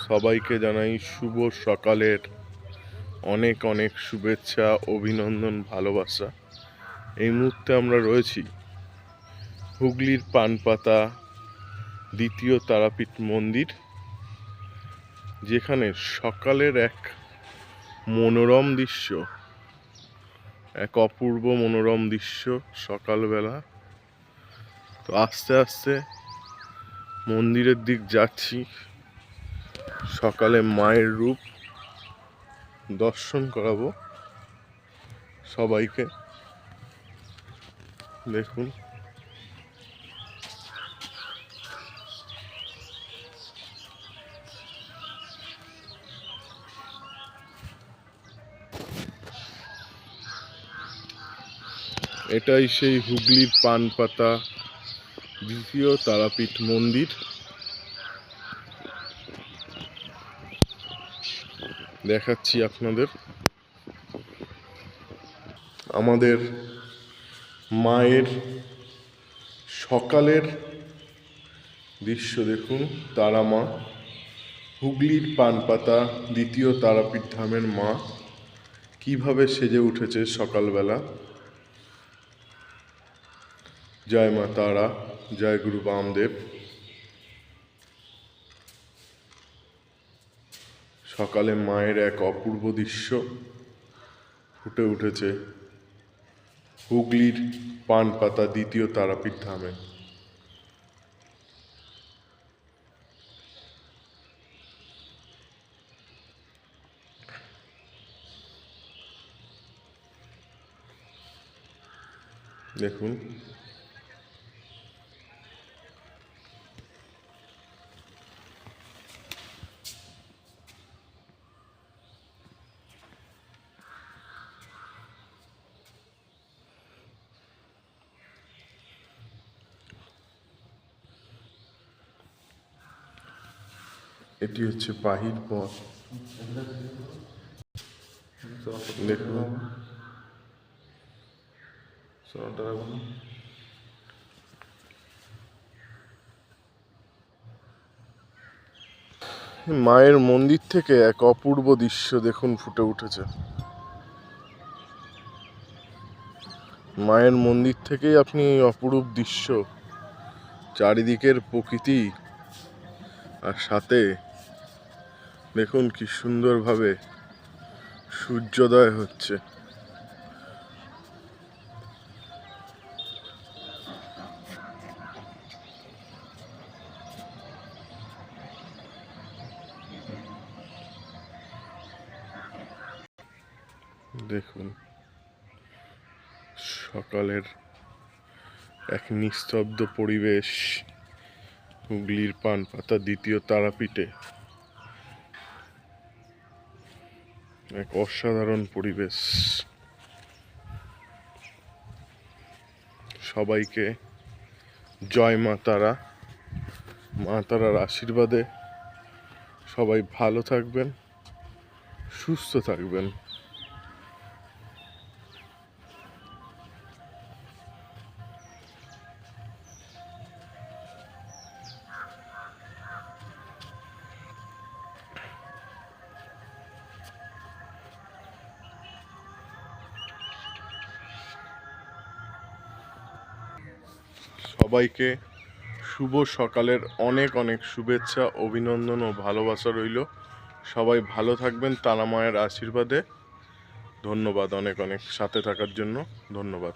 সবাইকে জানাই শুভ সকালের অনেক অনেক শুভেচ্ছা, অভিনন্দন, ভালোবাসা। এই মুহূর্তে আমরা রয়েছি হুগলির পানপাতা দ্বিতীয় তারাপীঠ মন্দির, যেখানে সকালের এক মনোরম দৃশ্য, এক অপূর্ব মনোরম দৃশ্য সকালবেলা। তো আস্তে আস্তে মন্দিরের দিক যাচ্ছি। সকালে মায়ের রূপ দর্শন করাবো সবাইকে। দেখুন, এটাই সেই হুগলির পানপাতা দ্বিতীয় তারাপীঠ মন্দির। দেখাচ্ছি আপনাদের আমাদের মায়ের সকালের দৃশ্য। দেখুন, তারা মা, হুগলির পানপাতা দ্বিতীয় তারাপীঠ ধামের মা কিভাবে সেজে উঠেছে সকালবেলা। জয় মা তারা, জয় গুরু বামদেব। সকালে মায়ের এক অপূর্ব দৃশ্য ফুটে উঠেছে হুগলির পানপাতা দ্বিতীয় তারাপীঠ ধামে। দেখুন, এটি হচ্ছে পাহির পথ। দেখুন, মায়ের মন্দির থেকে এক অপূর্ব দৃশ্য দেখুন ফুটে উঠেছে। মায়ের মন্দির থেকেই আপনি অপরূপ দৃশ্য, চারিদিকের প্রকৃতি, আর সাথে দেখুন কি সুন্দরভাবে সূর্যোদয় হচ্ছে। দেখুন, সকালের এক নিস্তব্ধ পরিবেশ হুগলির পানপাতা দ্বিতীয় তারাপীঠে। এক অসাধারণ পরিবেশ। সবাইকে জয় মা তারা। মা তারার আশীর্বাদে সবাই ভালো থাকবেন, সুস্থ থাকবেন। সবাইকে শুভ সকালের অনেক অনেক শুভেচ্ছা, অভিনন্দন ও ভালোবাসা রইল। সবাই ভালো থাকবেন তারা মায়ের আশীর্বাদে। ধন্যবাদ অনেক অনেক সাথে থাকার জন্য। ধন্যবাদ।